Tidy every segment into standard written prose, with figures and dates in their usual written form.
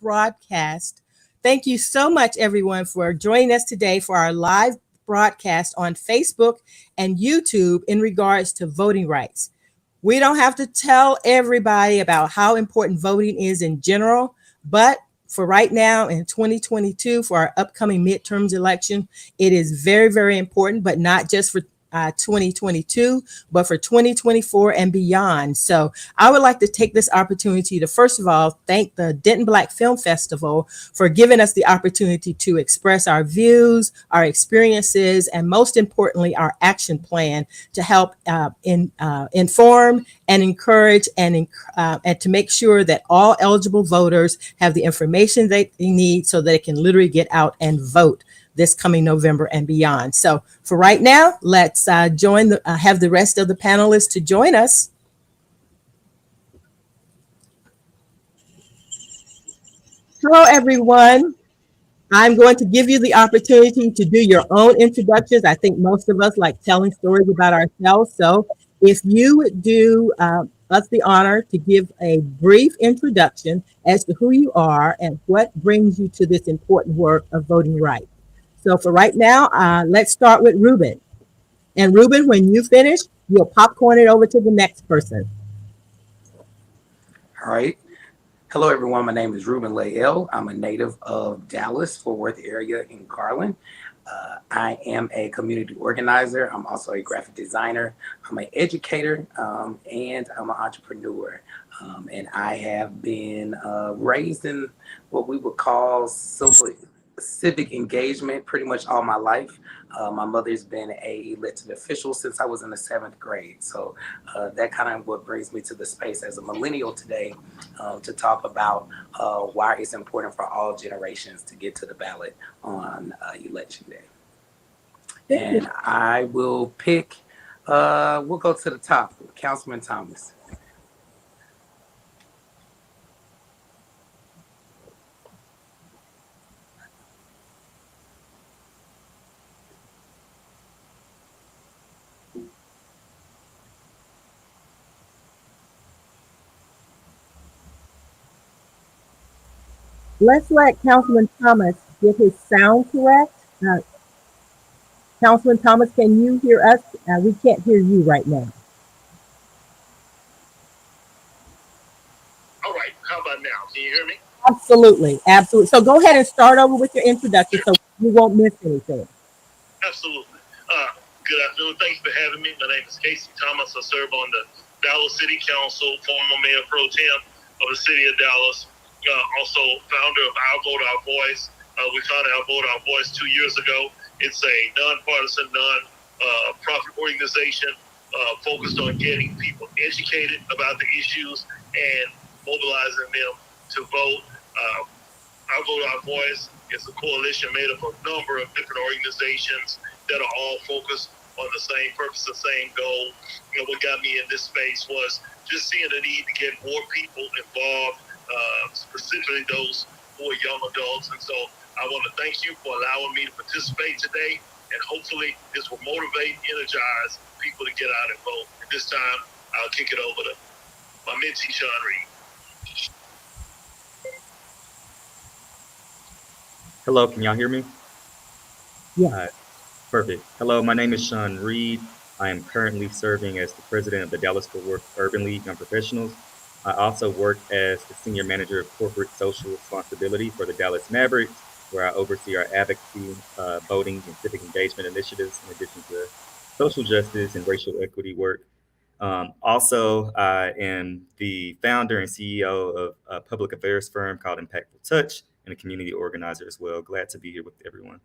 broadcast. Thank you so much, everyone, for joining us today for our live broadcast on Facebook and YouTube in regards to voting rights. We don't have to tell everybody about how important voting is in general, but for right now in 2022, for our upcoming midterms election, it is very, very important, but not just for 2022, but for 2024 and beyond. So I would like to take this opportunity to, first of all, thank the Denton Black Film Festival for giving us the opportunity to express our views, our experiences, and most importantly, our action plan to help inform and encourage and to make sure that all eligible voters have the information they need so that they can literally get out and vote this coming November and beyond. So for right now, let's have the rest of the panelists to join us. Hello, everyone. I'm going to give you the opportunity to do your own introductions. I think most of us like telling stories about ourselves. So if you would do us the honor to give a brief introduction as to who you are and what brings you to this important work of voting rights. So for right now, let's start with Reuben. And Reuben, when you finish, you'll popcorn it over to the next person. All right. Hello, everyone. My name is Reuben Lael. I'm a native of Dallas, Fort Worth area in Garland. I am a community organizer. I'm also a graphic designer. I'm an educator, and I'm an entrepreneur. And I have been raised in what we would call civic engagement pretty much all my life. My mother's been a elected official since I was in the 7th grade. So that kind of what brings me to the space as a millennial today to talk about why it's important for all generations to get to the ballot on election day. And I will pick, we'll go to the top, Councilman Thomas. Let's let Councilman Thomas get his sound correct. Councilman Thomas, can you hear us? We can't hear you right now. All right, how about now? Can you hear me? Absolutely, absolutely. So go ahead and start over with your introduction so you won't miss anything. Absolutely. Good afternoon. Thanks for having me. My name is Casey Thomas. I serve on the Dallas City Council, former Mayor Pro Tem of the City of Dallas. Also founder of Our Vote, Our Voice. We founded Our Vote, Our Voice 2 years ago. It's a nonpartisan, non-profit organization focused on getting people educated about the issues and mobilizing them to vote. Our Vote, Our Voice is a coalition made up of a number of different organizations that are all focused on the same purpose, the same goal. What got me in this space was just seeing the need to get more people involved, specifically those who are young adults. And so I want to thank you for allowing me to participate today, and hopefully this will motivate, energize people to get out and vote. At this time, I'll kick it over to my mentee, Sean Reed. Hello, can y'all hear me? Yeah. Perfect. Hello, my name is Sean Reed. I am currently serving as the president of the Dallas-Fort Worth Urban League Young Professionals. I also work as the senior manager of corporate social responsibility for the Dallas Mavericks, where I oversee our advocacy, voting, and civic engagement initiatives, in addition to social justice and racial equity work. Also, I am the founder and CEO of a public affairs firm called Impactful Touch, and a community organizer as well. Glad to be here with everyone.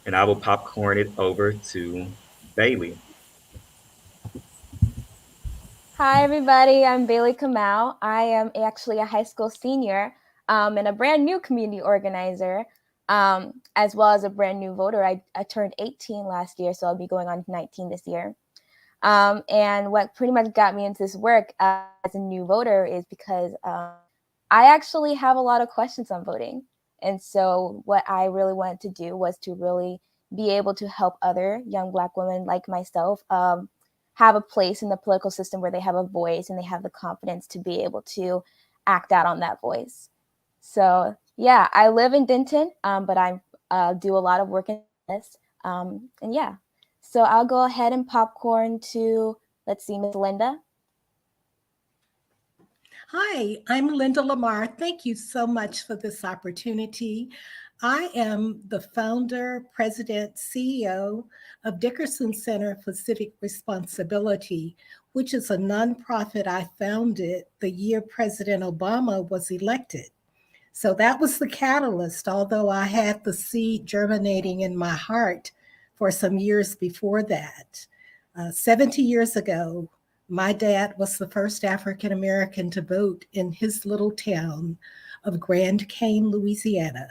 And I will popcorn it over to Bailey. Hi, everybody. I'm Bailey Kamau. I am actually a high school senior and a brand new community organizer, as well as a brand new voter. I turned 18 last year, so I'll be going on 19 this year. And what pretty much got me into this work as a new voter is because I actually have a lot of questions on voting. And so what I really wanted to do was to really be able to help other young Black women like myself have a place in the political system where they have a voice and they have the confidence to be able to act out on that voice. So yeah, I live in Denton, but I do a lot of work in this. And yeah, so I'll go ahead and popcorn to, let's see, Miss Linda. Hi, I'm Linda Lamar. Thank you so much for this opportunity. I am the founder, president, CEO of Dickerson Center for Civic Responsibility, which is a nonprofit I founded the year President Obama was elected. So that was the catalyst, although I had the seed germinating in my heart for some years before that. 70 years ago, my dad was the first African American to vote in his little town of Grand Cane, Louisiana.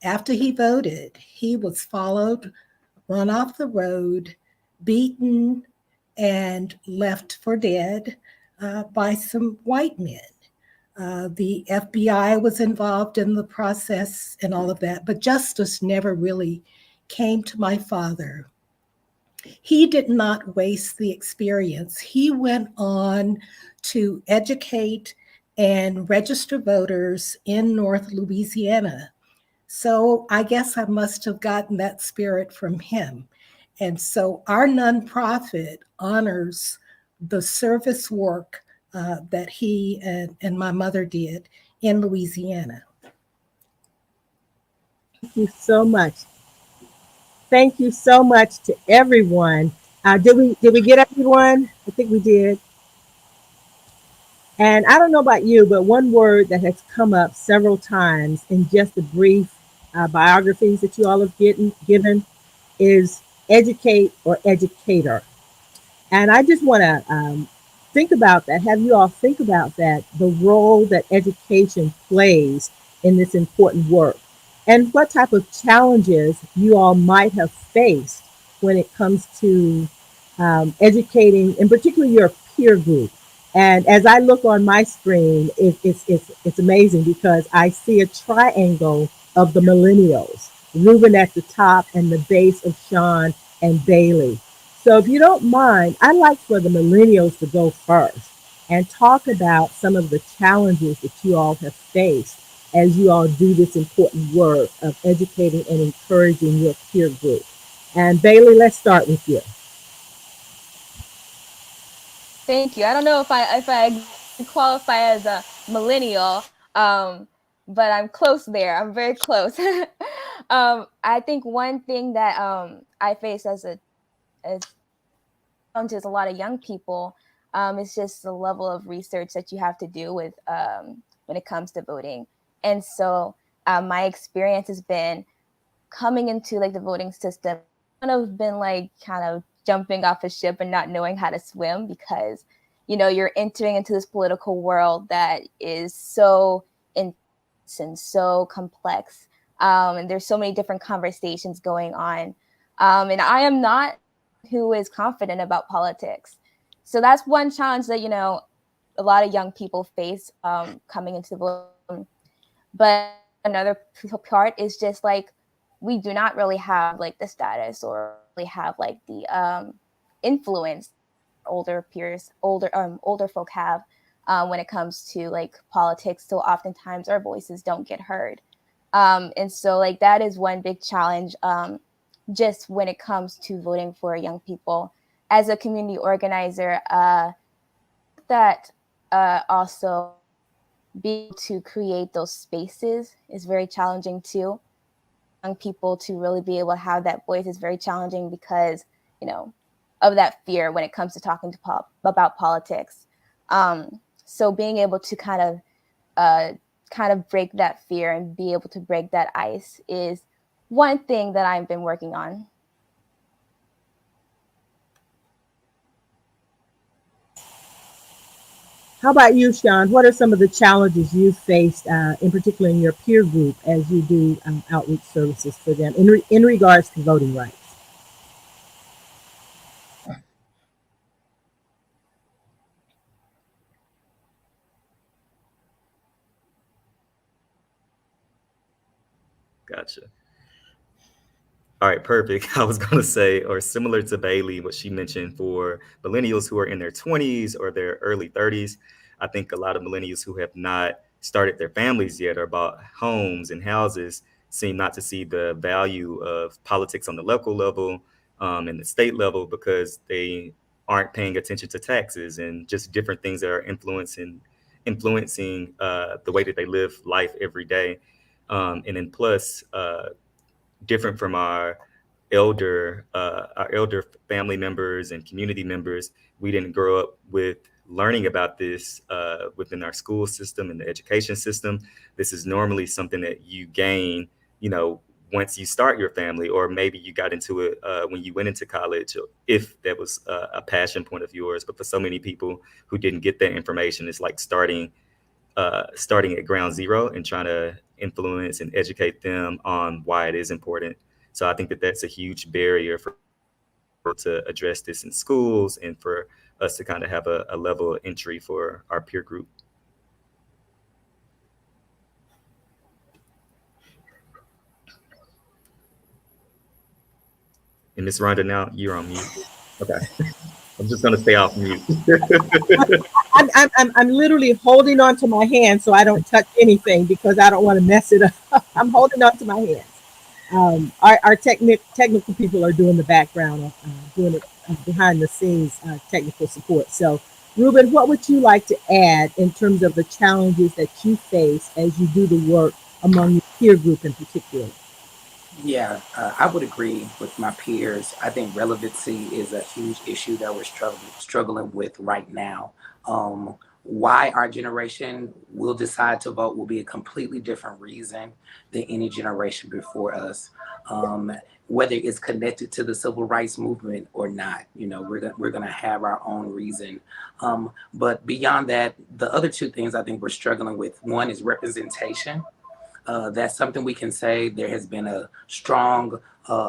After he voted, he was followed, run off the road, beaten, and left for dead by some white men. The FBI was involved in the process and all of that, but justice never really came to my father. He did not waste the experience. He went on to educate and register voters in North Louisiana. So I guess I must have gotten that spirit from him. And so our nonprofit honors the service work that he and my mother did in Louisiana. Thank you so much. Thank you so much to everyone. Did we get everyone? I think we did. And I don't know about you, but one word that has come up several times in just the brief biographies that you all have given is educate or educator. And I just want to think about that, have you all think about that, the role that education plays in this important work, and what type of challenges you all might have faced when it comes to educating, in particular your peer group. And as I look on my screen, it's amazing because I see a triangle of the millennials, Reuben at the top and the base of Sean and Bailey. So if you don't mind, I'd like for the millennials to go first and talk about some of the challenges that you all have faced as you all do this important work of educating and encouraging your peer group. And Bailey, let's start with you. Thank you. I don't know if I qualify as a millennial, but I'm close there. I'm very close. I think one thing that I face as challenges a lot of young people is just the level of research that you have to do with when it comes to voting. And so my experience has been coming into like the voting system, kind of jumping off a ship and not knowing how to swim, because you're entering into this political world that is so intense and so complex, and there's so many different conversations going on, and I am not who is confident about politics. So that's one challenge that a lot of young people face coming into the voting. But another part is just like, we do not really have like the status or really have like the influence older folk have when it comes to like politics. So oftentimes our voices don't get heard. And so like that is one big challenge just when it comes to voting for young people. As a community organizer, that also being able to create those spaces is very challenging too. Young people to really be able to have that voice is very challenging because, of that fear when it comes to talking about politics. So being able to kind of break that fear and be able to break that ice is one thing that I've been working on. How about you, Sean? What are some of the challenges you faced, in particular in your peer group, as you do outreach services for them in regards to voting rights? Gotcha. All right, perfect. I was going to say, or similar to Bailey, what she mentioned for millennials who are in their 20s or their early 30s, I think a lot of millennials who have not started their families yet or bought homes and houses seem not to see the value of politics on the local level and the state level because they aren't paying attention to taxes and just different things that are influencing the way that they live life every day. And then plus, different from our elder family members and community members, we didn't grow up with learning about this within our school system and the education system. This is normally something that you gain, once you start your family, or maybe you got into it when you went into college, if that was a passion point of yours. But for so many people who didn't get that information, it's like starting at ground zero and trying to influence and educate them on why it is important. So I think that that's a huge barrier for to address this in schools and for us to kind of have a level of entry for our peer group. And Ms. Rhonda, now you're on mute. Okay. I'm just going to stay off mute. I'm literally holding on to my hand so I don't touch anything because I don't want to mess it up. I'm holding on to my hands. Our technical people are doing the background, doing it behind the scenes, technical support. So, Reuben, what would you like to add in terms of the challenges that you face as you do the work among your peer group in particular? Yeah, I would agree with my peers. I think relevancy is a huge issue that we're struggling with right now. Why our generation will decide to vote will be a completely different reason than any generation before us. Whether it's connected to the civil rights movement or not, we're gonna have our own reason. But beyond that, the other two things I think we're struggling with, one is representation. That's something we can say there has been a strong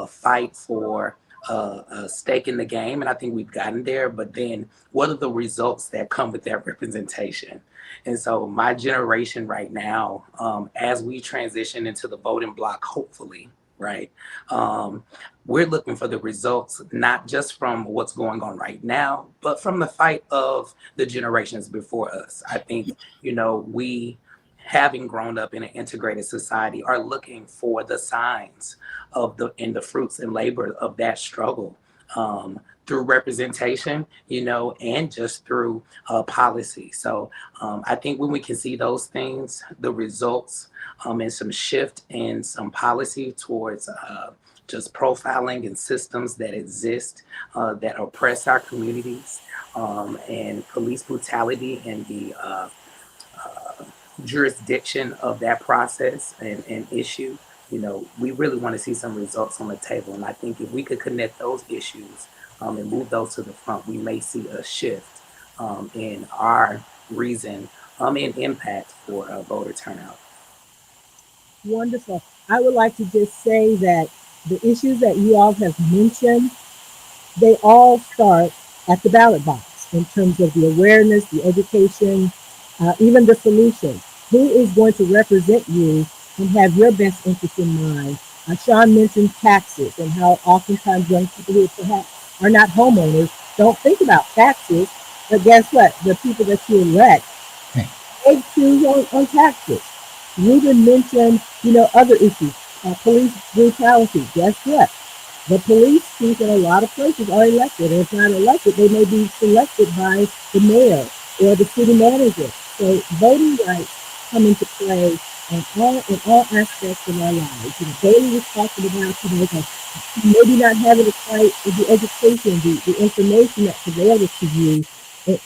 fight for a stake in the game, and I think we've gotten there. But then what are the results that come with that representation? And so my generation right now, as we transition into the voting block, hopefully, right, we're looking for the results, not just from what's going on right now, but from the fight of the generations before us. I think, we, having grown up in an integrated society, are looking for the signs of the fruits and labor of that struggle through representation, and just through policy. So I think when we can see those things, the results, and some shift in some policy towards just profiling and systems that exist that oppress our communities, and police brutality and the jurisdiction of that process and issue, we really want to see some results on the table. And I think if we could connect those issues and move those to the front, we may see a shift in our reason and impact for voter turnout. Wonderful. I would like to just say that the issues that you all have mentioned, they all start at the ballot box in terms of the awareness, the education, even the solution. Who is going to represent you and have your best interest in mind? Sean mentioned taxes and how oftentimes young people who perhaps are not homeowners don't think about taxes. But guess what? The people that you elect, they choose on taxes. Reuben mentioned, other issues, police brutality. Guess what? The police chief in a lot of places are elected. And if not elected, they may be selected by the mayor or the city manager. So voting rights come into play in all aspects of our lives. Bailey was talking about, maybe not having quite the education, the information that's available to you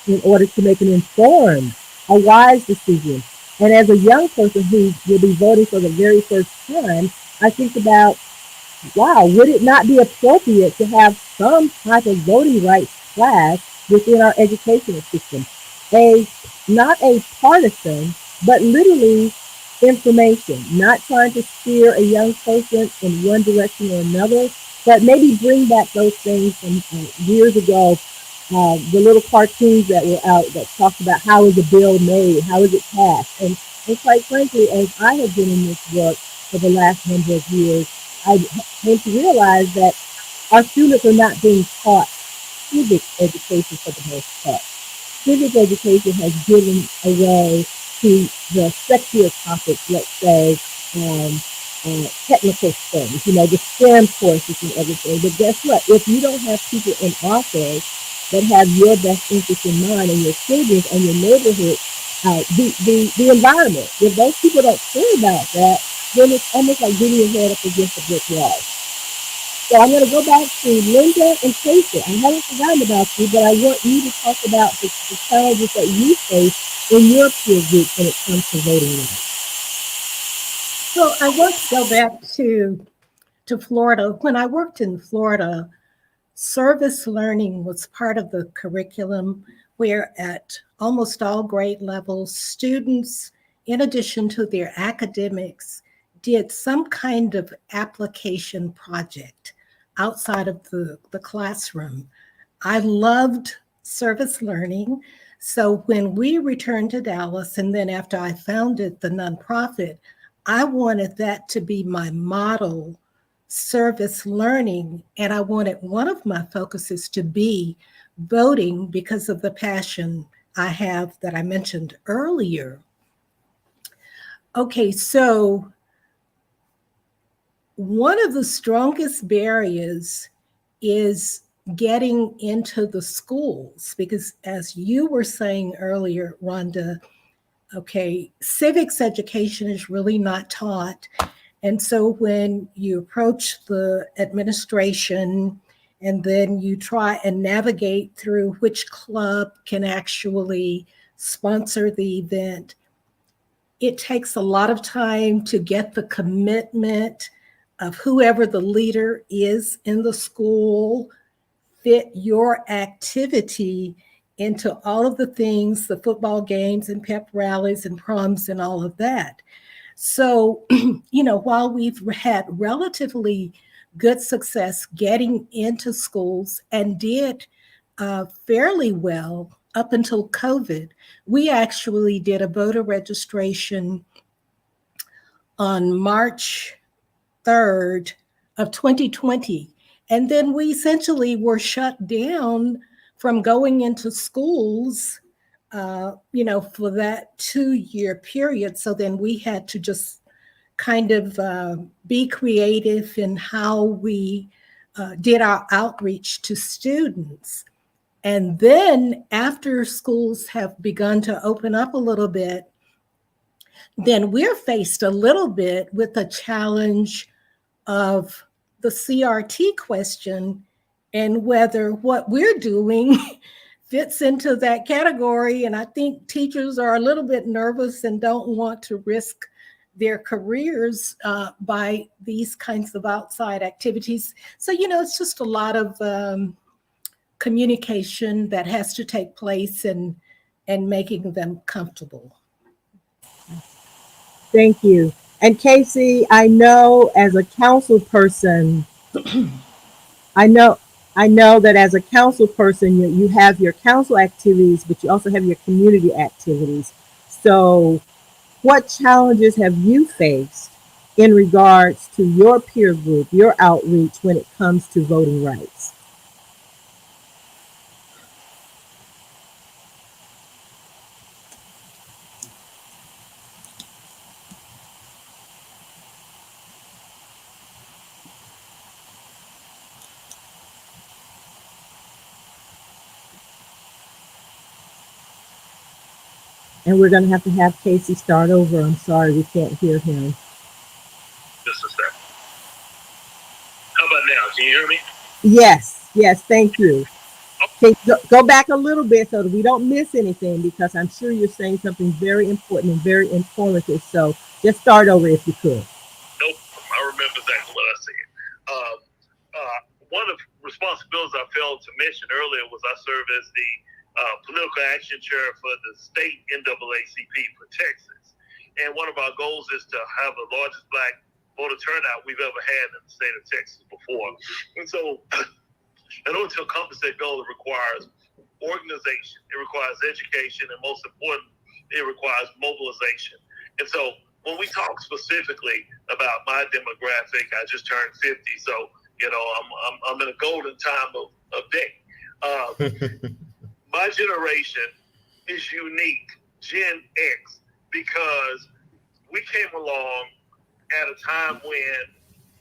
in order to make an informed, a wise decision. And as a young person who will be voting for the very first time, I think about, wow, would it not be appropriate to have some type of voting rights class within our educational system? Not a partisan, but literally information, not trying to steer a young person in one direction or another, but maybe bring back those things from years ago, the little cartoons that were out that talked about how is a bill made, how is it passed. And quite frankly, as I have been in this work for the last number of years, I came to realize that our students are not being taught civic education for the most part. civic education has given away to the sexier topics, let's say, technical things, the STEM courses and everything. But guess what? If you don't have people in office that have your best interest in mind and your children and your neighborhood, the environment, if those people don't care about that, then it's almost like beating your head up against a brick wall. So I'm going to go back to Linda and Casey. I haven't forgotten about you, but I want you to talk about the challenges that you face in your peer group when it comes to voting rights. So I want to go back to Florida. When I worked in Florida, service learning was part of the curriculum, where at almost all grade levels, students, in addition to their academics, did some kind of application project outside of the classroom. I loved service learning. So when we returned to Dallas, and then after I founded the nonprofit, I wanted that to be my model service learning. And I wanted one of my focuses to be voting because of the passion I have that I mentioned earlier. Okay, so one of the strongest barriers is getting into the schools, because as you were saying earlier, Rhonda, okay, civics education is really not taught. And so when you approach the administration and then you try and navigate through which club can actually sponsor the event, it takes a lot of time to get the commitment of whoever the leader is in the school, fit your activity into all of the things, the football games and pep rallies and proms and all of that. So, while we've had relatively good success getting into schools and did fairly well up until COVID, we actually did a voter registration on March 3rd of 2020. And then we essentially were shut down from going into schools, for that 2-year period. So then we had to just kind of be creative in how we did our outreach to students. And then after schools have begun to open up a little bit, then we're faced a little bit with a challenge of the CRT question and whether what we're doing fits into that category. And I think teachers are a little bit nervous and don't want to risk their careers by these kinds of outside activities. So, it's just a lot of communication that has to take place and making them comfortable. Thank you. And Casey, I know as a council person, I know that as a council person, you have your council activities, but you also have your community activities. So what challenges have you faced in regards to your peer group, your outreach when it comes to voting rights? And we're going to have Casey start over. I'm sorry, we can't hear him. Just a second. How about now? Can you hear me? Yes, thank you. Okay, go back a little bit so that we don't miss anything, because I'm sure you're saying something very important and very informative. So just start over if you could. Nope, I remember exactly what I said. One of the responsibilities I failed to mention earlier was I serve as the political action chair for the state NAACP for Texas. And one of our goals is to have the largest Black voter turnout we've ever had in the state of Texas before. And so in order to accomplish that goal, it requires organization, it requires education, and most important, it requires mobilization. And so when we talk specifically about my demographic, I just turned 50, so I'm in a golden time of day. My generation is unique, Gen X, because we came along at a time when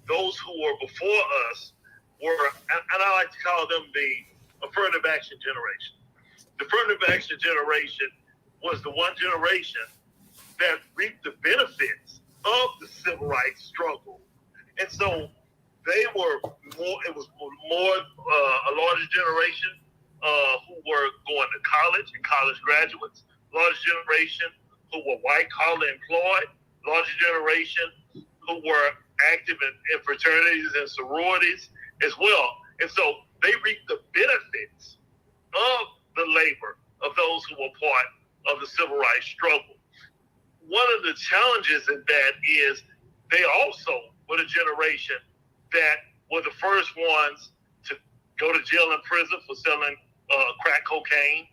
those who were before us were, and I like to call them the affirmative action generation. The affirmative action generation was the one generation that reaped the benefits of the civil rights struggle. And so they were more, it was more a larger generation who were going to college and college graduates, larger generation who were white collar employed, larger generation who were active in fraternities and sororities as well. And so they reaped the benefits of the labor of those who were part of the civil rights struggle. One of the challenges in that is they also were the generation that were the first ones to go to jail and prison for selling crack cocaine.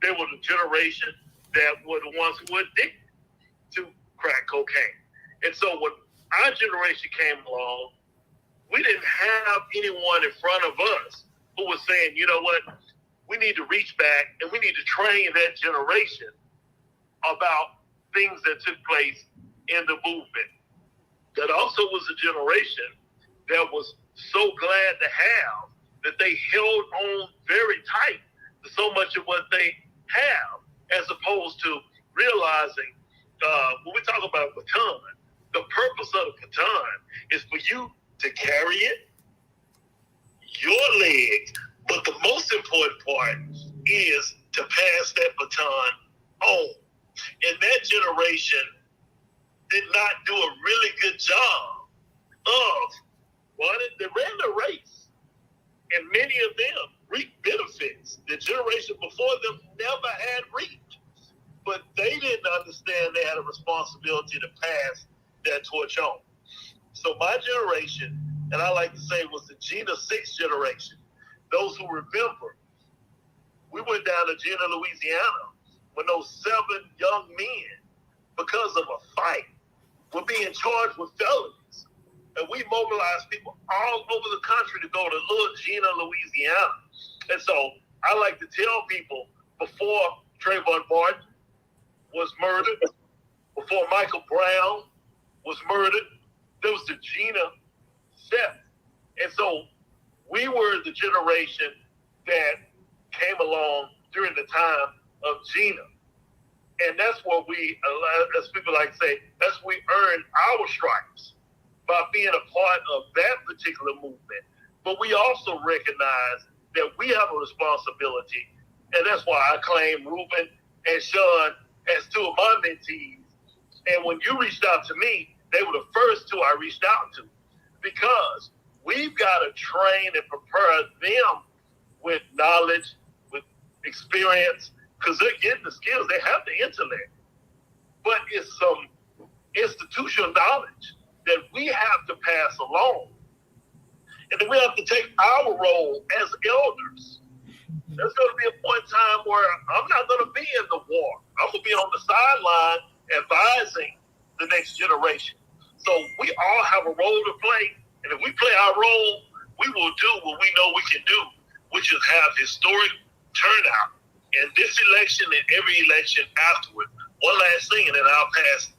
They were the generation that were the ones who were addicted to crack cocaine. And so when our generation came along, we didn't have anyone in front of us who was saying, you know what, we need to reach back and we need to train that generation about things that took place in the movement. That also was a generation that was so glad to have that they held on very tight to so much of what they have, as opposed to realizing when we talk about a baton, the purpose of the baton is for you to carry it, your legs, but the most important part is to pass that baton on. And that generation did not do a really good job of, well, they ran the race, and many of them reaped benefits the generation before them never had reaped. But they didn't understand they had a responsibility to pass that torch on. So my generation, and I like to say, was the Gina 6 generation. Those who remember, we went down to Gina, Louisiana, when those 7 young men, because of a fight, were being charged with felonies. And we mobilized people all over the country to go to Little Gina, Louisiana. And so I like to tell people, before Trayvon Martin was murdered, before Michael Brown was murdered, there was the Gina 7. And so we were the generation that came along during the time of Gina. And that's what we, as people like to say, that's where we earned our stripes by being a part of that particular movement. But we also recognize that we have a responsibility. And that's why I claim Reuben and Sean as 2 of my mentees. And when you reached out to me, they were the first 2 I reached out to, because we've got to train and prepare them with knowledge, with experience, because they're getting the skills, they have the intellect. But it's some institutional knowledge that we have to pass along. And then we have to take our role as elders. There's going to be a point in time where I'm not going to be in the war. I'm going to be on the sideline advising the next generation. So we all have a role to play. And if we play our role, we will do what we know we can do, which is have historic turnout. And this election and every election afterward. One last thing, and then I'll pass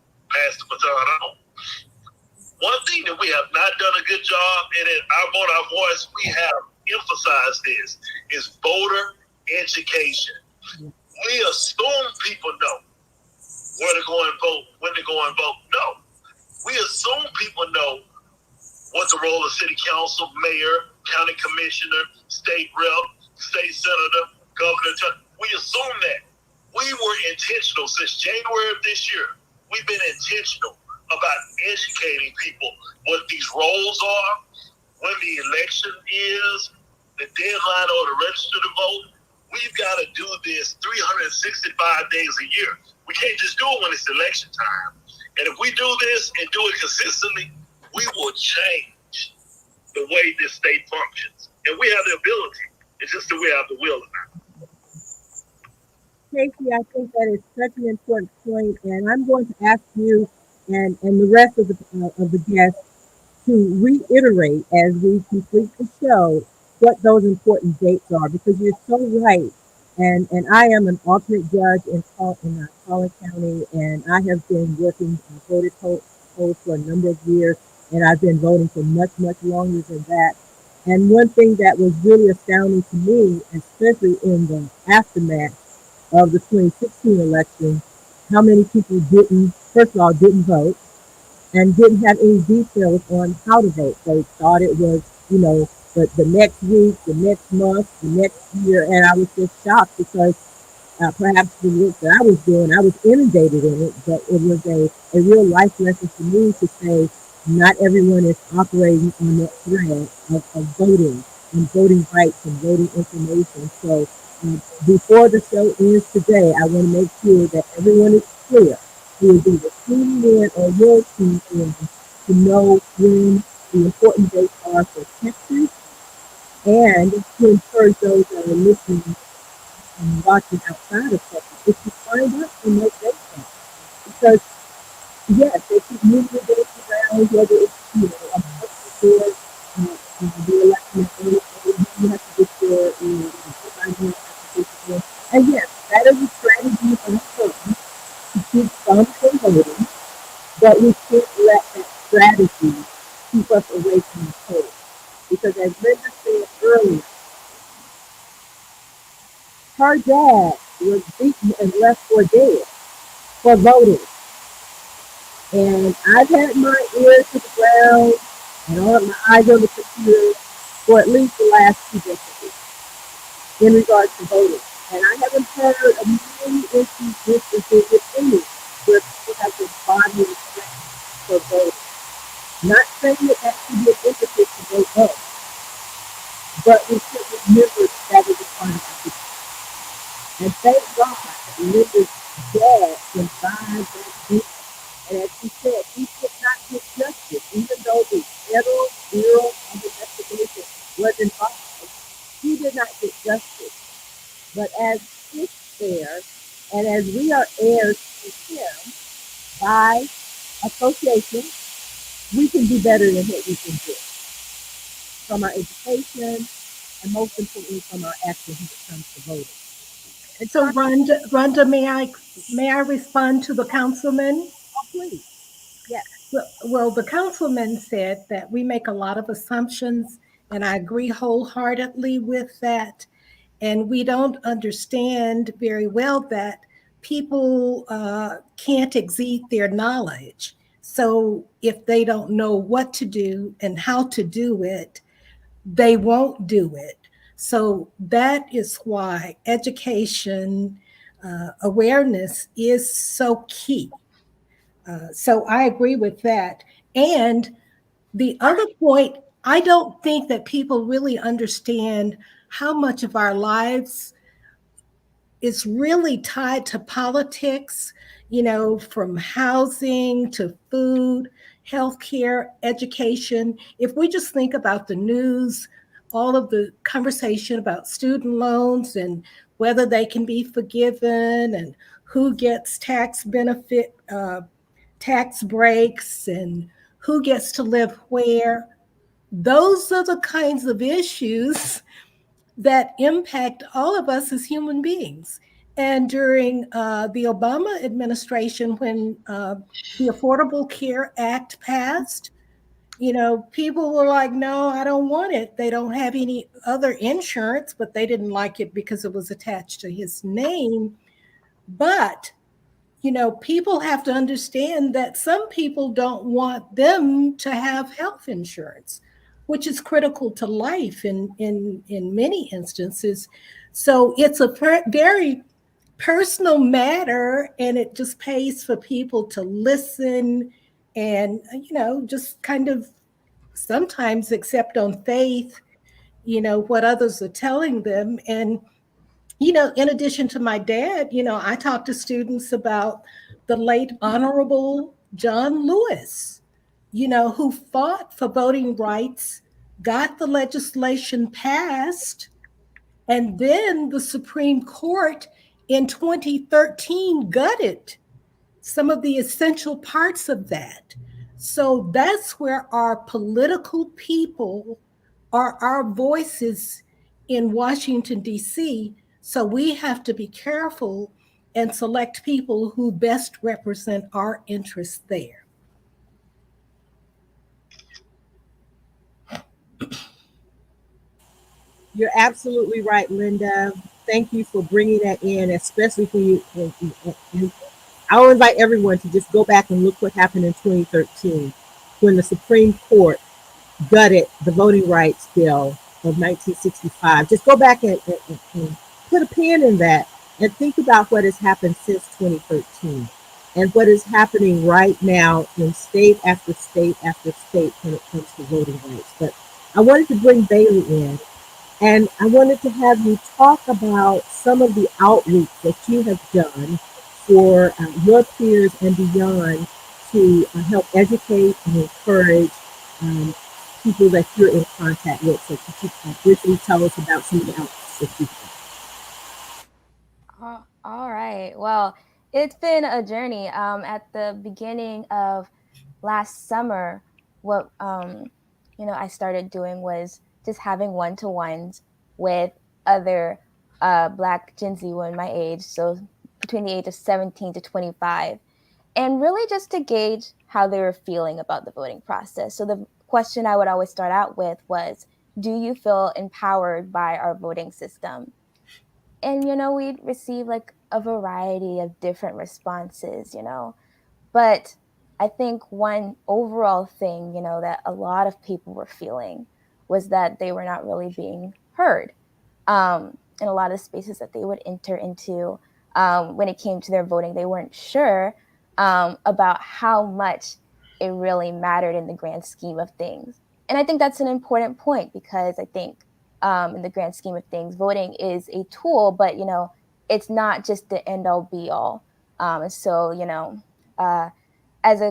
the baton on. One thing that we have not done a good job, and in our Vote Our Voice, we have emphasized this, is voter education. We assume people know where to go and vote, when to go and vote. No. We assume people know what the role of city council, mayor, county commissioner, state rep, state senator, governor. We assume that. We were intentional since January of this year. We've been intentional about educating people what these roles are, when the election is, the deadline or to register to vote. We've got to do this 365 days a year. We can't just do it when it's election time. And if we do this and do it consistently, we will change the way this state functions. And we have the ability. It's just that we have the will or not. Casey, I think that is such an important point, and I'm going to ask you and the rest of the guests to reiterate as we complete the show what those important dates are, because you're so right And I am an alternate judge in Collin County, and I have been working on voter polls for a number of years, and I've been voting for much, much longer than that. And one thing that was really astounding to me, especially in the aftermath of the 2016 election, how many people first of all, didn't vote and didn't have any details on how to vote. They thought it was, the next week, the next month, the next year, and I was just shocked because perhaps the work that I was doing, I was inundated in it, but it was a real life lesson for me to say not everyone is operating on that thread of voting and voting rights and voting information. So before the show ends today, I want to make sure that everyone is clear who is either tuning in or will tune in to know when the important dates are for Texas and to encourage those that are listening and watching outside of Texas is to find out from those dates. Because yes, they keep moving the dates around, whether it's a month before the election is early, you have to get your application in. And yes, that is a strategy on its own to keep some from voting, but we can't let that strategy keep us away from the polls. Because as Linda said earlier, her dad was beaten and left for dead for voting. And I've had my ears to the ground and on my eyes on the computer for at least the last 2 decades in regards to voting. And I haven't heard of many instances, if any, where people have been bodily threatened for voting. Not saying that that should be an impetus to vote no, but we should remember that is a part of our history. And thank God that Linda's dad survived that beat. And as she said, he did not get justice, even though the Federal Bureau of Investigation was involved. He did not get justice. But as his heir, and as we are heirs to him by association, we can do better than what we can do from our education and most importantly from our action when it comes to voting. And So, Rhonda, may I respond to the councilman? oh, please, yes. Well, the councilman said that we make a lot of assumptions, and I agree wholeheartedly with that. And we don't understand very well that people can't exceed their knowledge. So if they don't know what to do and how to do it, they won't do it. So that is why education awareness is so key. So I agree with that. And the other point, I don't think that people really understand how much of our lives is really tied to politics, from housing to food, healthcare, education. If we just think about the news, all of the conversation about student loans and whether they can be forgiven and who gets tax benefit, tax breaks, and who gets to live where, those are the kinds of issues that impact all of us as human beings. And during the Obama administration, when the Affordable Care Act passed, people were like, no, I don't want it. They don't have any other insurance, but they didn't like it because it was attached to his name. But people have to understand that some people don't want them to have health insurance, which is critical to life in many instances. So it's a very personal matter, and it just pays for people to listen and, just kind of sometimes accept on faith, what others are telling them. And in addition to my dad, I talk to students about the late Honorable John Lewis, who fought for voting rights, got the legislation passed, and then the Supreme Court in 2013 gutted some of the essential parts of that. So that's where our political people are our voices in Washington, D.C. So we have to be careful and select people who best represent our interests there. You're absolutely right, Linda. Thank you for bringing that in, especially when I'll invite everyone to just go back and look what happened in 2013 when the Supreme Court gutted the Voting Rights Bill of 1965. Just go back and put a pin in that and think about what has happened since 2013 and what is happening right now in state after state after state when it comes to voting rights. But I wanted to bring Bailey in, and I wanted to have you talk about some of the outreach that you have done for your peers and beyond to help educate and encourage um, people that you're in contact with. So could you briefly tell us about some of the outreach that you've done? All right. Well, it's been a journey. At the beginning of last summer, what I started doing was just having one-to-ones with other Black Gen Z women my age, so between the age of 17 to 25, and really just to gauge how they were feeling about the voting process. So the question I would always start out with was, do you feel empowered by our voting system? And, we'd receive like a variety of different responses, but I think one overall thing, that a lot of people were feeling was that they were not really being heard in a lot of spaces that they would enter into. When it came to their voting, they weren't sure about how much it really mattered in the grand scheme of things. And I think that's an important point because I think in the grand scheme of things, voting is a tool, but, it's not just the end all be all. And so, as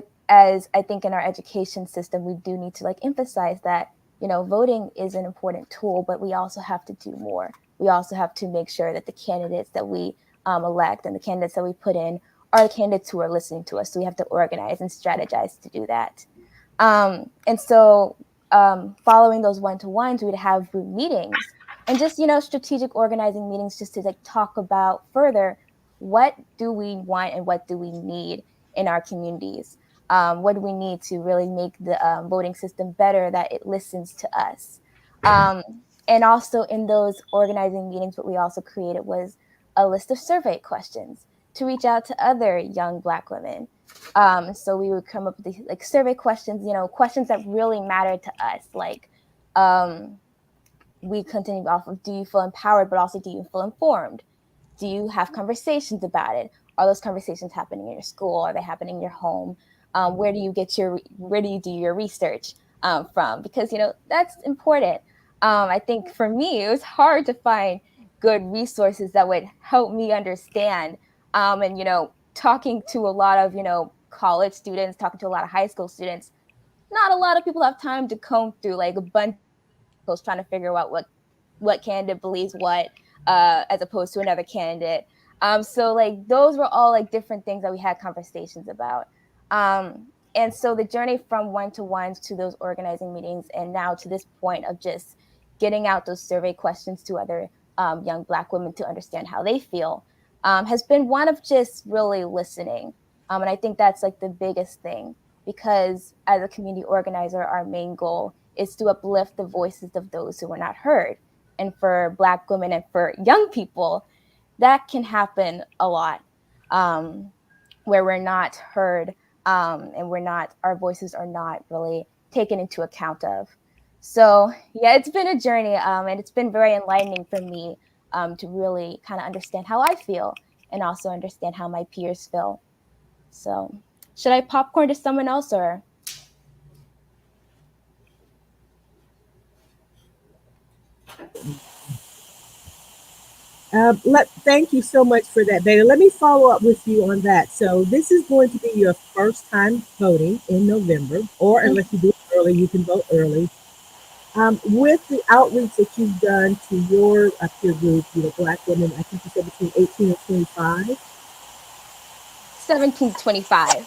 I think in our education system, we do need to like emphasize that, voting is an important tool, but we also have to do more. We also have to make sure that the candidates that we elect and the candidates that we put in are the candidates who are listening to us. So we have to organize and strategize to do that. And so following those one-to-ones, we'd have group meetings and just, strategic organizing meetings just to like talk about further, what do we want and what do we need in our communities? What do we need to really make the voting system better, that it listens to us? And also in those organizing meetings, what we also created was a list of survey questions to reach out to other young Black women. So we would come up with these like survey questions, questions that really mattered to us. Like we continue off of, do you feel empowered, but also do you feel informed? Do you have conversations about it? Are those conversations happening in your school? Are they happening in your home? Where do you do your research from? Because, that's important. I think for me, it was hard to find good resources that would help me understand. And, talking to a lot of, college students, talking to a lot of high school students, not a lot of people have time to comb through like a bunch of articles trying to figure out what candidate believes what, as opposed to another candidate. So like those were all like different things that we had conversations about. And so the journey from one-to-ones to those organizing meetings and now to this point of just getting out those survey questions to other young Black women to understand how they feel has been one of just really listening. And I think that's like the biggest thing, because as a community organizer, our main goal is to uplift the voices of those who are not heard. And for Black women and for young people, that can happen a lot, where we're not heard and our voices are not really taken into account of. So yeah, it's been a journey and it's been very enlightening for me to really kind of understand how I feel and also understand how my peers feel. So should I popcorn to someone else or? Thank you so much for that, Beta. Let me follow up with you on that. So this is going to be your first time voting in November, or unless you do it early, you can vote early. With the outreach that you've done to your peer group, Black women, I think you said between 18 and 25. 17 to 25.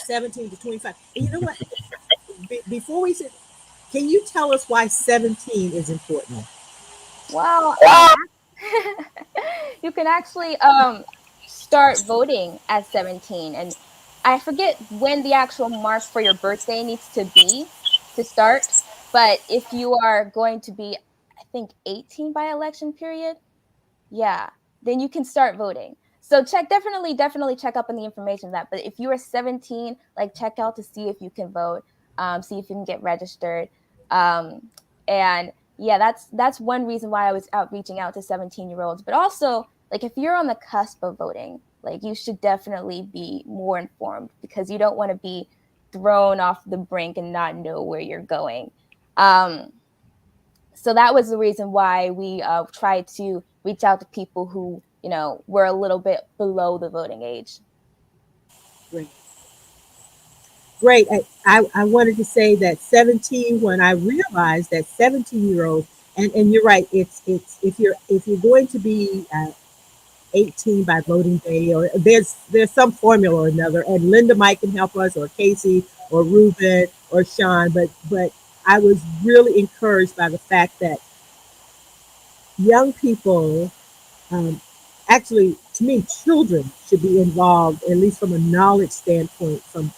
17 to 25. And you know what? Before we said, can you tell us why 17 is important? Well, You can actually start voting at 17. And I forget when the actual mark for your birthday needs to be to start. But if you are going to be, I think, 18 by election period, yeah, then you can start voting. So definitely check up on the information of that. But if you are 17, like check out to see if you can vote, see if you can get registered. And yeah, that's one reason why I was out reaching out to 17-year-olds. But also, like if you're on the cusp of voting, like you should definitely be more informed because you don't want to be thrown off the brink and not know where you're going. So that was the reason why we tried to reach out to people who, were a little bit below the voting age. Great. Great. I wanted to say that 17, when I realized that 17-year-olds, and you're right, it's if you're going to be 18 by voting day, or there's some formula or another, and Linda might can help us, or Casey, or Reuben, or Sean, but I was really encouraged by the fact that young people, um, actually, to me, children should be involved, at least from a knowledge standpoint, from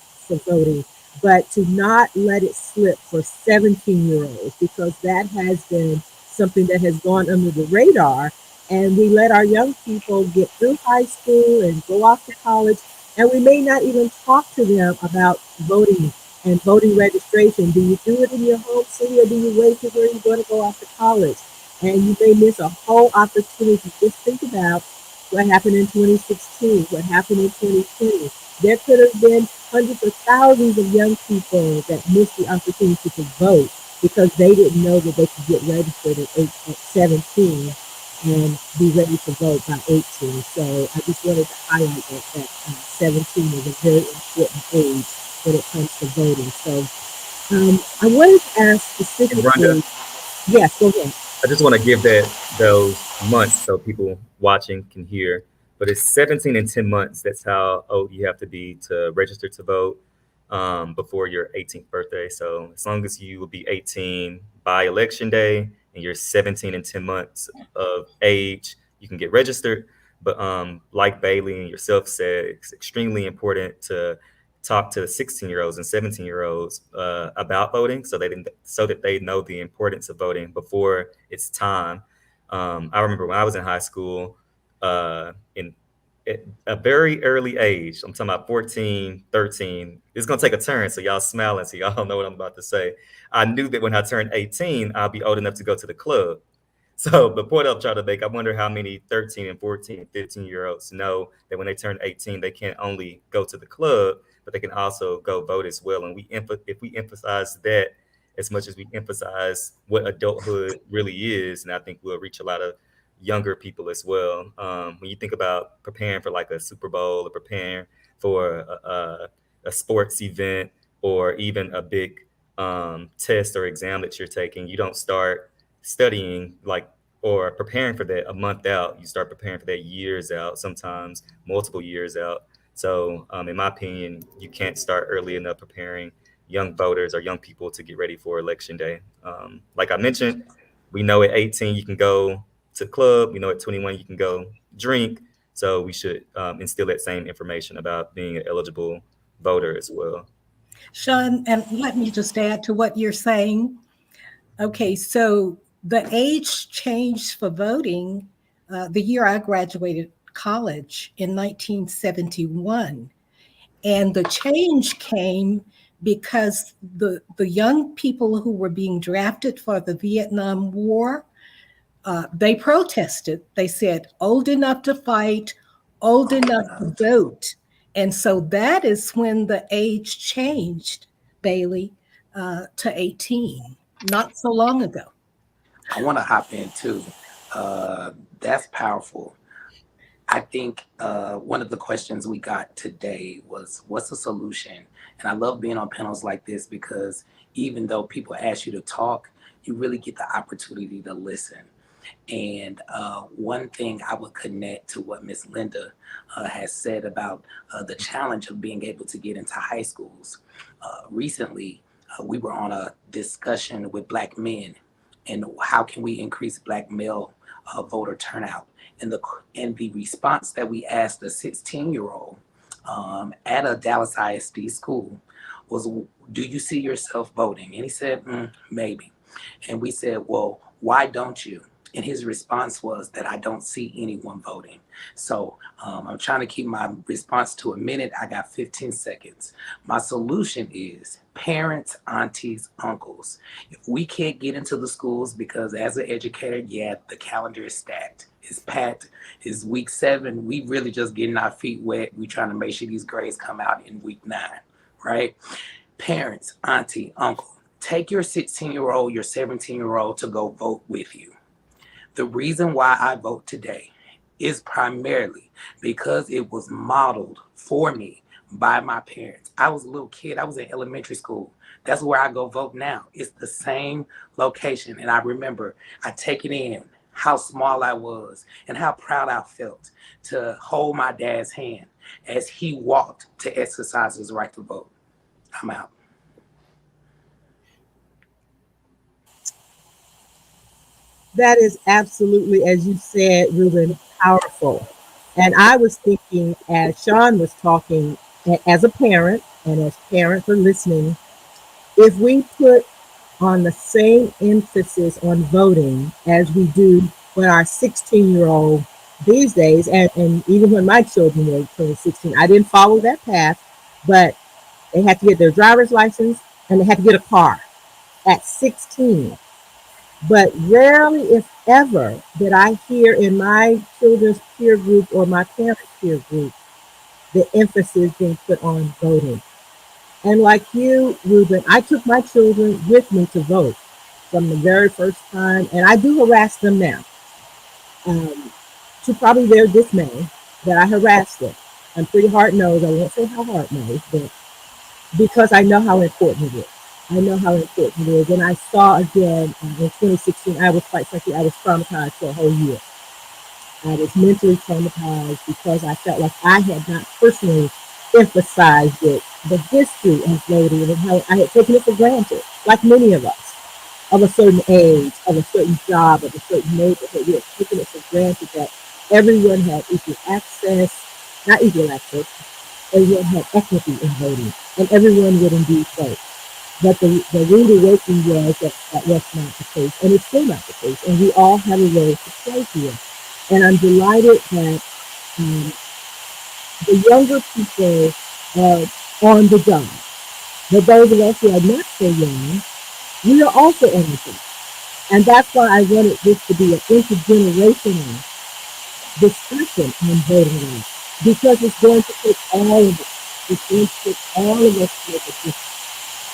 voting, but to not let it slip for 17-year-olds, because that has been something that has gone under the radar. And we let our young people get through high school and go off to college, and we may not even talk to them about voting and voting registration. Do you do it in your home city, or do you wait till you're going to go off to college? And you may miss a whole opportunity. Just think about what happened in 2016, what happened in 2020. There could have been hundreds of thousands of young people that missed the opportunity to vote because they didn't know that they could get registered at 17 and be ready to vote by 18. So I just wanted to highlight that 17 is a very important age when it comes to voting. So I wanted to ask specifically. Rhonda, yes, go ahead. I just want to give those months so people watching can hear. But it's 17 and 10 months. That's how old you have to be to register to vote before your 18th birthday. So as long as you will be 18 by election day and you're 17 and 10 months of age, you can get registered. But like Bailey and yourself said, it's extremely important to talk to 16-year-olds and 17-year-olds about voting, so that they know the importance of voting before it's time. I remember when I was in high school, in at a very early age, I'm talking about 14, 13. It's gonna take a turn, so y'all smiling, so y'all don't know what I'm about to say. I knew that when I turned 18, I'll be old enough to go to the club. So the point I'm trying to make, I wonder how many 13 and 14, 15-year-olds know that when they turn 18, they can't only go to the club, but they can also go vote as well. And if we emphasize that as much as we emphasize what adulthood really is, and I think we'll reach a lot of younger people as well. When you think about preparing for like a Super Bowl, or preparing for a sports event, or even a big test or exam that you're taking, you don't start studying or preparing for that a month out. You start preparing for that years out, sometimes multiple years out. So in my opinion, you can't start early enough preparing young voters or young people to get ready for election day. Like I mentioned, we know at 18 you can go to the club. We know at 21 you can go drink. So we should instill that same information about being an eligible voter as well. Sean, and let me just add to what you're saying. Okay, so the age changed for voting the year I graduated college in 1971. And the change came because the young people who were being drafted for the Vietnam War, they protested. They said, old enough to fight, old enough to vote. And so that is when the age changed, Bailey, to 18, not so long ago. I want to hop in too. That's powerful. I think one of the questions we got today was, what's the solution? And I love being on panels like this because even though people ask you to talk, you really get the opportunity to listen. And one thing I would connect to what Miss Linda has said about the challenge of being able to get into high schools. Recently, we were on a discussion with Black men and how can we increase Black male voter turnout. And the response that we asked the 16-year-old at a Dallas ISD school was, do you see yourself voting? And he said, maybe. And we said, well, why don't you? And his response was that I don't see anyone voting. So I'm trying to keep my response to a minute. I got 15 seconds. My solution is parents, aunties, uncles. If we can't get into the schools, because as an educator, yeah, the calendar is stacked. It's packed. It's week 7. We really just getting our feet wet. We trying to make sure these grades come out in week 9, right? Parents, auntie, uncle, take your 16-year-old, your 17-year-old to go vote with you. The reason why I vote today is primarily because it was modeled for me by my parents. I was a little kid. I was in elementary school. That's where I go vote now. It's the same location. And I remember I take it in how small I was and how proud I felt to hold my dad's hand as he walked to exercise his right to vote. I'm out. That is absolutely, as you said, Reuben, powerful. And I was thinking, as Sean was talking, as a parent, and as parents are listening, if we put on the same emphasis on voting as we do when our 16-year-old these days, and even when my children were turning 16, I didn't follow that path, but they had to get their driver's license and they had to get a car at 16. But rarely, if ever, did I hear in my children's peer group or my parents' peer group the emphasis being put on voting. And like you, Reuben, I took my children with me to vote from the very first time, and I do harass them now, to probably their dismay that I harass them. I'm pretty hard nosed. I won't say how hard nosed, but because I know how important it is. I know how important it is. And I saw again in 2016, I was quite frankly, I was traumatized for a whole year. I was mentally traumatized because I felt like I had not personally emphasized it, the history of voting and how I had taken it for granted, like many of us, of a certain age, of a certain job, of a certain neighborhood. We had taken it for granted that everyone had equal access, not equal access, everyone had equity in voting, and everyone would indeed vote. But the rude awakening was that was not the case, and it's still not the case, and we all have a role to play here. And I'm delighted that um, the younger people are on the job. But those of us who are not so young, we are also on the job. And that's why I wanted this to be an intergenerational discussion on voting rights, because it's going to take all of us. It's going to take all of us to make a difference.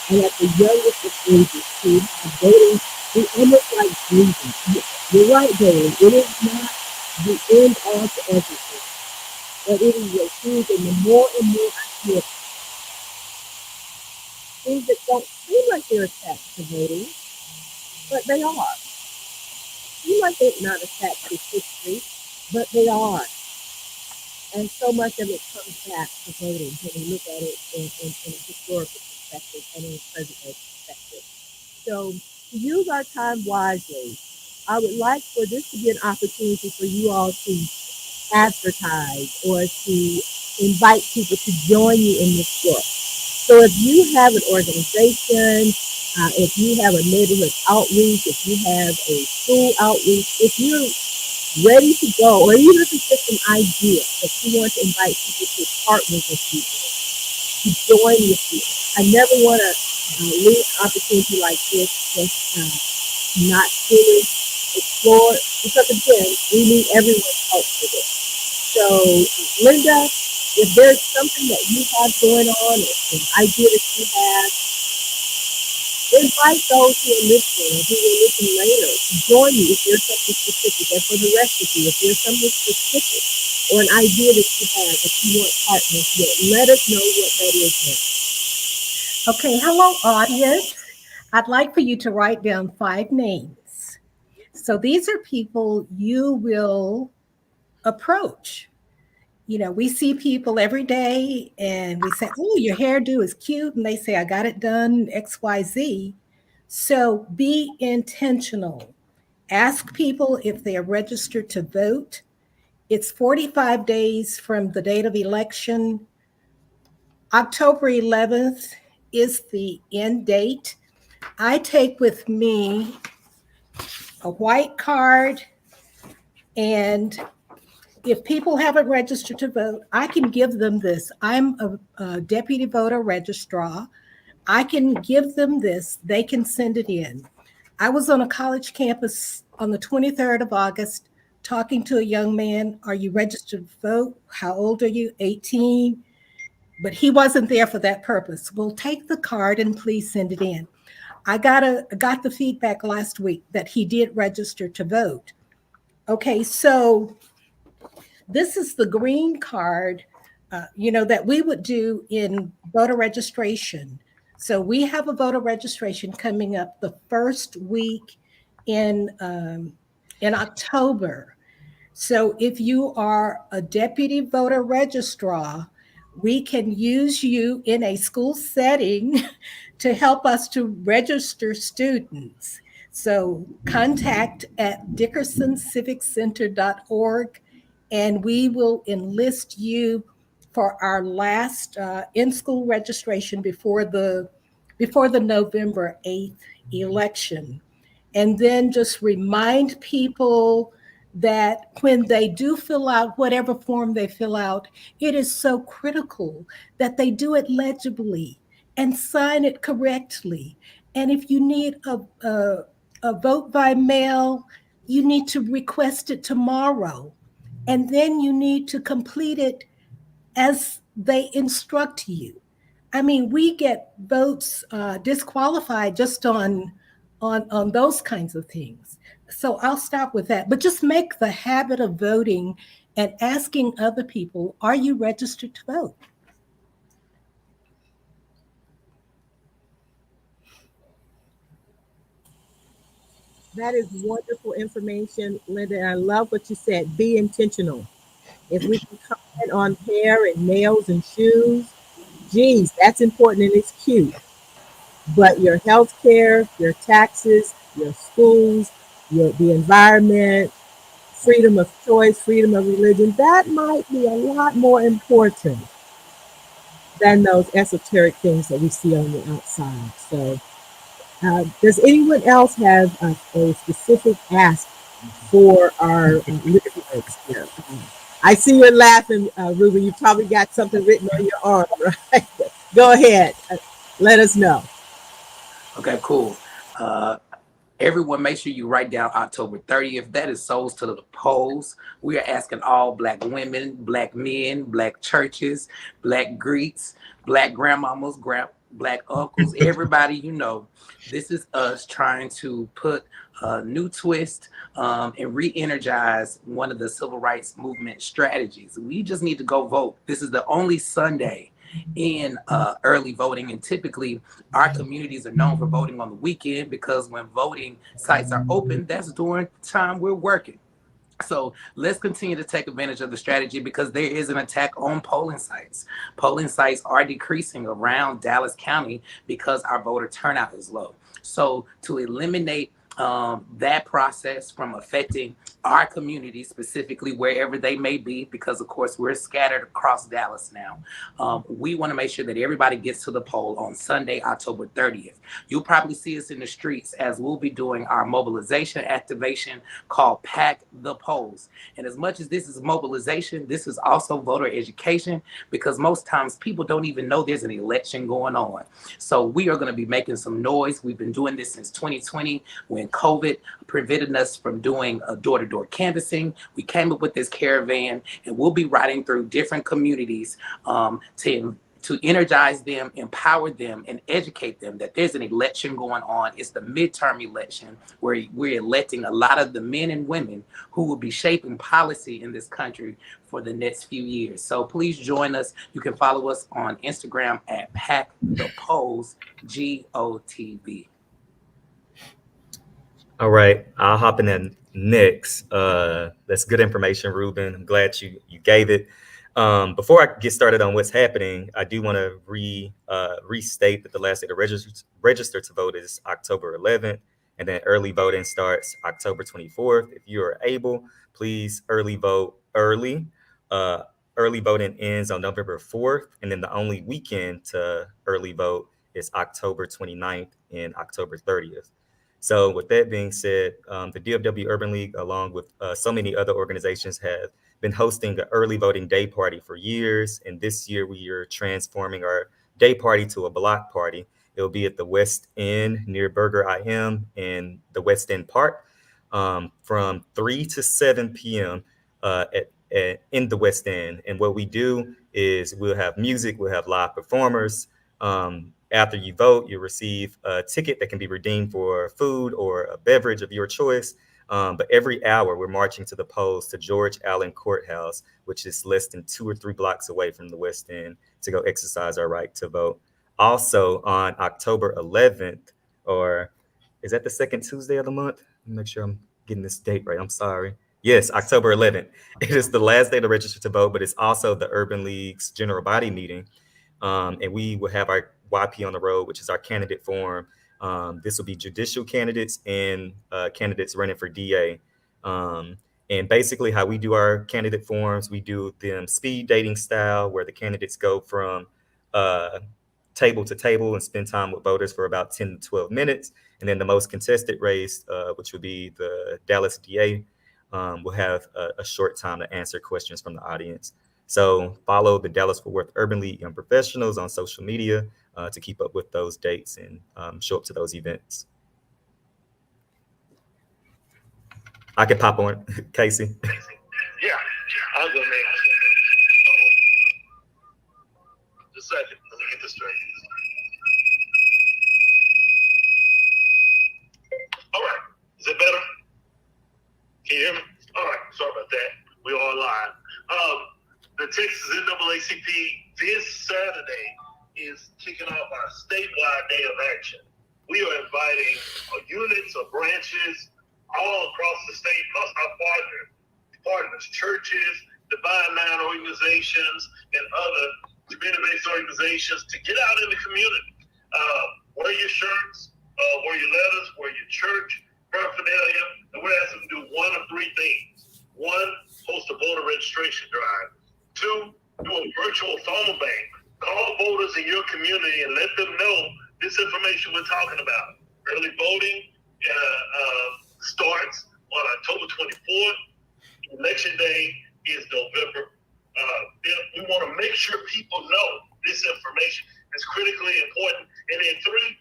And at the youngest of ages, to have voting, we almost like breathing. You're right, Dave. It is not the end all to everything, but it is a huge, and the more and more I hear things that don't seem like they're attached to voting, but they are. Seem like they're not attached to history, but they are. And so much of it comes back to voting when we look at it in a historical perspective and in a present day perspective. So to use our time wisely, I would like for this to be an opportunity for you all to advertise or to invite people to join you in this work. So if you have an organization, if you have a neighborhood outreach, if you have a school outreach, if you're ready to go, or even if it's just an idea that you want to invite people to partner with you, to join with you. I never want to leave an opportunity like this just not fully explored, because again, we need everyone's help for this. So, Linda, if there's something that you have going on, or an idea that you have, invite those who are listening and who will listen later to join you if there's something specific. And for the rest of you, if there's something specific or an idea that you have that you want partners with, let us know what that is now. Okay, hello, audience. I'd like for you to write down 5 names. So these are people you will approach. You know, we see people every day and we say, oh, your hairdo is cute. And they say, I got it done XYZ. So be intentional ask people if they are registered to vote. It's 45 days from the date of election. October 11th is the end date. I take with me a white card, and if people haven't registered to vote, I can give them this. I'm a deputy voter registrar. I can give them this. They can send it in. I was on a college campus on the 23rd of August talking to a young man. Are you registered to vote? How old are you? 18. But he wasn't there for that purpose. Well, take the card and please send it in. I got the feedback last week that he did register to vote. Okay, so this is the green card, that we would do in voter registration. So we have a voter registration coming up the first week in October. So if you are a deputy voter registrar, we can use you in a school setting to help us to register students. So contact at dickersonCivicCenter.org, and we will enlist you for our last in-school registration before the November 8th election. And then just remind people that when they do fill out whatever form they fill out, it is so critical that they do it legibly and sign it correctly. And if you need a vote by mail, you need to request it tomorrow. And then you need to complete it as they instruct you. I mean, we get votes disqualified just on those kinds of things. So I'll stop with that. But just make the habit of voting and asking other people, are you registered to vote? That is wonderful information, Linda. And I love what you said. Be intentional. If we can comment on hair and nails and shoes, geez, that's important and it's cute. But your health care, your taxes, your schools, the environment, freedom of choice, freedom of religion, that might be a lot more important than those esoteric things that we see on the outside. So does anyone else have a specific ask for our listeners here? I see you're laughing, Reuben. You probably got something written on your arm, right? Go ahead. Let us know. Okay, cool. Everyone, make sure you write down October 30th. That is Souls to the Polls. We are asking all Black women, Black men, Black churches, Black Greeks, Black grandmamas, Black uncles, everybody, this is us trying to put a new twist and re-energize one of the civil rights movement strategies. We just need to go vote. This is the only Sunday in early voting, and typically our communities are known for voting on the weekend because when voting sites are open, that's during the time we're working. So let's continue to take advantage of the strategy because there is an attack on polling sites. Polling sites are decreasing around Dallas County because our voter turnout is low. So to eliminate that process from affecting our community, specifically wherever they may be, because of course we're scattered across Dallas now. We want to make sure that everybody gets to the poll on Sunday, October 30th. You'll probably see us in the streets as we'll be doing our mobilization activation called Pack the Polls. And as much as this is mobilization, this is also voter education because most times people don't even know there's an election going on. So we are going to be making some noise. We've been doing this since 2020 when COVID prevented us from doing a door-to-door canvassing. We came up with this caravan, and we'll be riding through different communities to energize them, empower them, and educate them that there's an election going on. It's the midterm election where we're electing a lot of the men and women who will be shaping policy in this country for the next few years. So please join us. You can follow us on Instagram at Pack the Polls, GOTV. All right, I'll hop in then next. That's good information, Reuben. I'm glad you gave it. Before I get started on what's happening, I do want to restate that the last day to register to vote is October 11th. And then early voting starts October 24th. If you are able, please early vote early. Early voting ends on November 4th. And then the only weekend to early vote is October 29th and October 30th. So with that being said, the DFW Urban League, along with so many other organizations, have been hosting the early voting day party for years. And this year we are transforming our day party to a block party. It'll be at the West End near Burger IM in the West End Park from 3 to 7 p.m. In the West End. And what we do is we'll have music, we'll have live performers. After you vote, you receive a ticket that can be redeemed for food or a beverage of your choice. But every hour, we're marching to the polls to George Allen Courthouse, which is less than 2 or 3 blocks away from the West End, to go exercise our right to vote. Also, on October 11th, or is that the second Tuesday of the month? Let me make sure I'm getting this date right. I'm sorry. Yes, October 11th. It is the last day to register to vote, but it's also the Urban League's general body meeting. And we will have our YP on the road, which is our candidate forum. This will be judicial candidates and candidates running for DA. And basically how we do our candidate forums, we do them speed dating style, where the candidates go from table to table and spend time with voters for about 10 to 12 minutes. And then the most contested race, which would be the Dallas DA, will have a short time to answer questions from the audience. So follow the Dallas-Fort Worth Urban League Young Professionals on social media to keep up with those dates and show up to those events. I can pop on, Casey. Yeah, I'll go next. Just a second, let me get this straight. All right, is it better? Can you hear me? All right, sorry about that. We all live. The Texas NAACP this Saturday is kicking off our statewide day of action. We are inviting units of branches all across the state, plus our partners, churches, Divine Nine organizations, and other community-based organizations to get out in the community. Wear your shirts, wear your letters, wear your church paraphernalia, and we're asking them to do one of 3 things. 1, host a voter registration drive. 2, do a virtual phone bank. Call voters in your community and let them know this information we're talking about. Early voting starts on October 24th. Election day is November. We want to make sure people know this information is critically important. And then 3,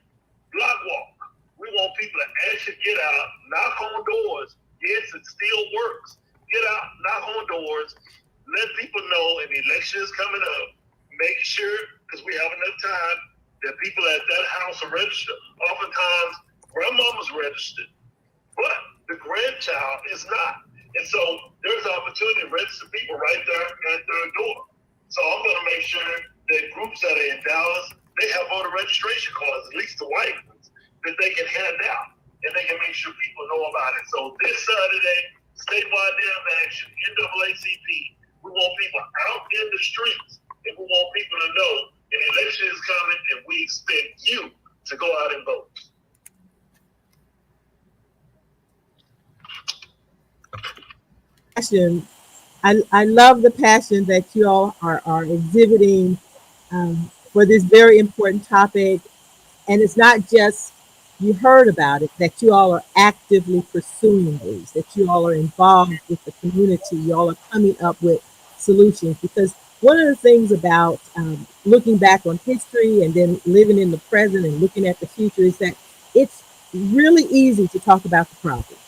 block walk. We want people to actually get out, knock on doors. Yes, it still works. Get out, knock on doors, let people know an election is coming up. Make sure, because we have enough time, that people at that house are registered. Oftentimes, grandmama's registered, but the grandchild is not. And so there's an opportunity to register people right there at their door. So I'm going to make sure that groups that are in Dallas, they have voter registration cards, at least the white ones, that they can hand out, and they can make sure people know about it. So this Saturday, statewide day of action, NAACP, we want people out in the streets, and we want people to know an election is coming, and we expect you to go out and vote. Passion. I love the passion that you all are exhibiting for this very important topic. And it's not just you heard about it, that you all are actively pursuing these, that you all are involved with the community, you all are coming up with solutions. Because one of the things about looking back on history and then living in the present and looking at the future is that it's really easy to talk about the problems.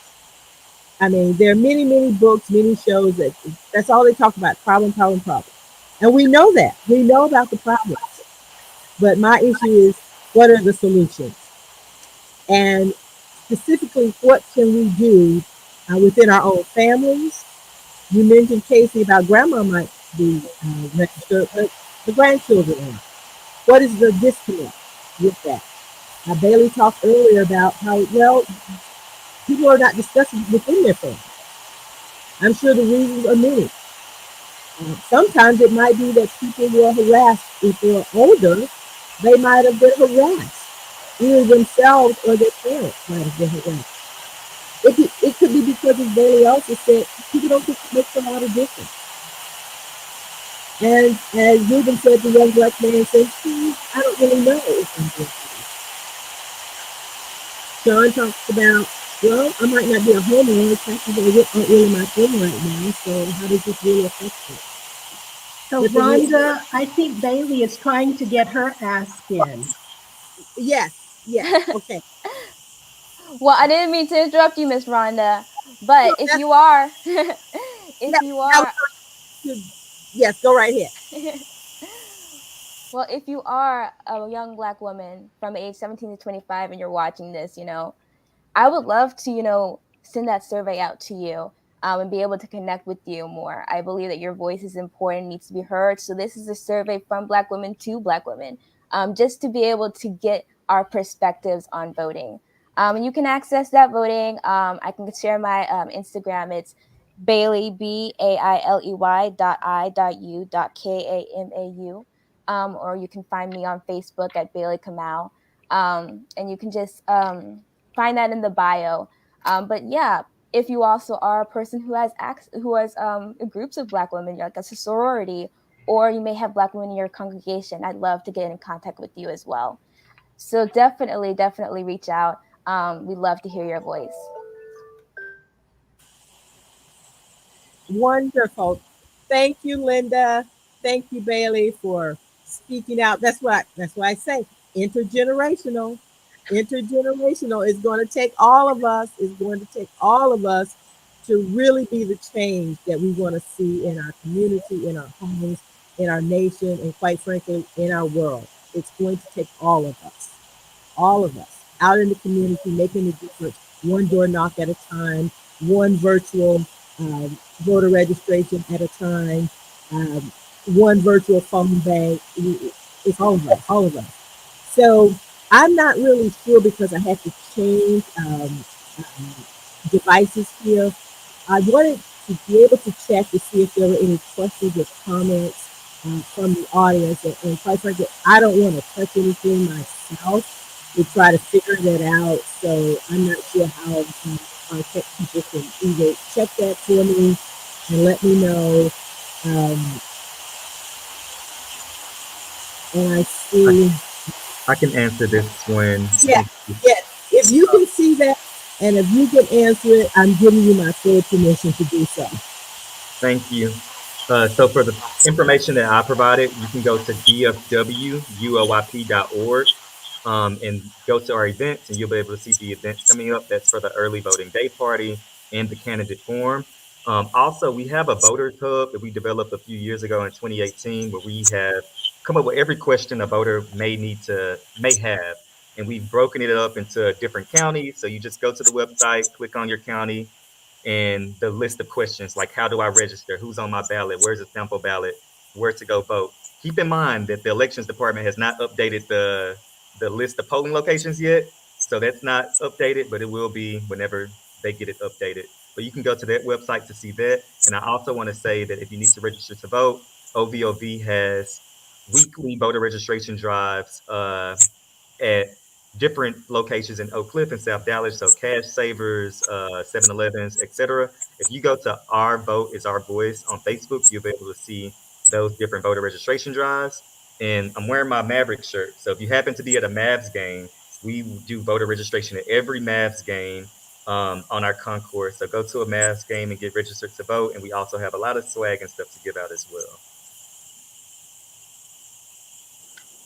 I mean, there are many, many books, many shows that's all they talk about, problem. And we know that. We know about the problems. But my issue is, what are the solutions? And specifically, what can we do within our own families? You mentioned, Casey, about grandma might be registered, but the grandchildren are. What is the disconnect with that? Bailey talked earlier about how, well, people are not discussing within their family. I'm sure the reasons are many. Sometimes it might be that people were harassed. If they're older, they might have been harassed either themselves or their parents might have been harassed. It could be because, as Bailey also said, people don't think it makes a lot of difference. And as Reuben said, the young black man says, I don't really know if I'm doing it. Sean talks about, well, I might not be a homeowner, taxes aren't really my thing right now, so how does this really affect me? So Rhonda, I think Bailey is trying to get her ask in. Yes, okay. Well, I didn't mean to interrupt you, Miss Rhonda, but if you are, Yes, go right ahead. well, if you are a young black woman from age 17 to 25 and you're watching this, I would love to, send that survey out to you and be able to connect with you more. I believe that your voice is important, needs to be heard. So this is a survey from Black women to Black women, just to be able to get our perspectives on voting. And you can access that voting. I can share my Instagram. It's Bailey, BAILEY.I.U.KAMAU. Or you can find me on Facebook at Bailey Kamau. And you can just find that in the bio. But yeah, if you also are a person who has groups of Black women, like a sorority, or you may have Black women in your congregation, I'd love to get in contact with you as well. So definitely reach out. We'd love to hear your voice. Wonderful. Thank you, Linda. Thank you, Bailey, for speaking out. That's why I say intergenerational. Intergenerational is going to take all of us, to really be the change that we want to see in our community, in our homes, in our nation, and quite frankly, in our world. It's going to take all of us out in the community, making a difference, one door knock at a time, one virtual voter registration at a time, one virtual phone bank. It's all of us. So I'm not really sure because I had to change devices here. I wanted to be able to check to see if there were any questions or comments from the audience. And quite frankly, I don't want to touch anything myself to try to figure that out. So I'm not sure how our tech people can either check that for me and let me know. And I see. I can answer this one. Yes. If you can see that and if you can answer it, I'm giving you my full permission to do so. Thank you. So for the information that I provided, you can go to dfwuoyp.org and go to our events, and you'll be able to see the events coming up. That's for the early voting day party and the candidate forum. Also, we have a voters hub that we developed a few years ago in 2018, where we have come up with every question a voter may have, and we've broken it up into different counties. So you just go to the website, click on your county, and the list of questions like how do I register, who's on my ballot, where's the sample ballot, where to go vote. Keep in mind that the elections department has not updated the list of polling locations yet, so that's not updated, but it will be whenever they get it updated. But you can go to that website to see that. And I also want to say that if you need to register to vote, OVOV has weekly voter registration drives at different locations in Oak Cliff and South Dallas, so Cash Savers, 7-Elevens, etc. If you go to Our Vote is Our Voice on Facebook, you'll be able to see those different voter registration drives. And I'm wearing my Maverick shirt, so if you happen to be at a Mavs game, we do voter registration at every Mavs game on our concourse. So go to a Mavs game and get registered to vote, and we also have a lot of swag and stuff to give out as well.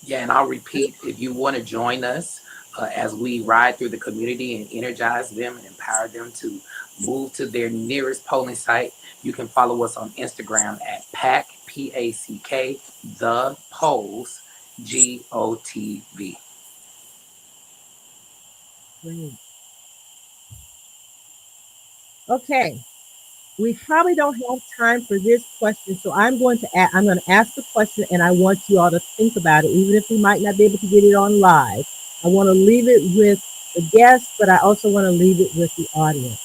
Yeah, and I'll repeat, if you want to join us as we ride through the community and energize them and empower them to move to their nearest polling site, you can follow us on Instagram at PACK, P-A-C-K, the polls, GOTV. Great. Okay. We probably don't have time for this question, so I'm going to ask the question, and I want you all to think about it, even if we might not be able to get it on live. I want to leave it with the guests, but I also want to leave it with the audience.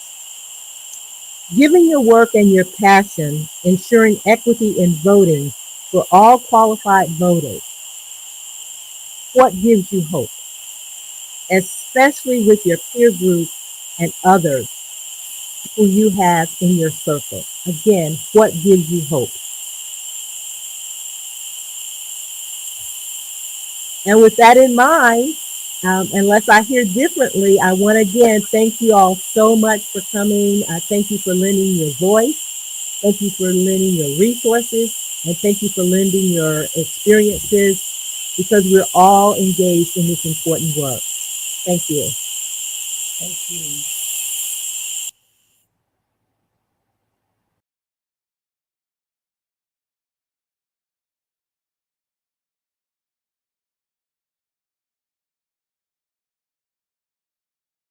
Given your work and your passion, ensuring equity in voting for all qualified voters, what gives you hope? especially with your peer group and others who you have in your circle. Again, what gives you hope? And with that in mind, unless I hear differently, I want to again thank you all so much for coming. Thank you for lending your voice. Thank you for lending your resources. And thank you for lending your experiences, because we're all engaged in this important work. Thank you. Thank you.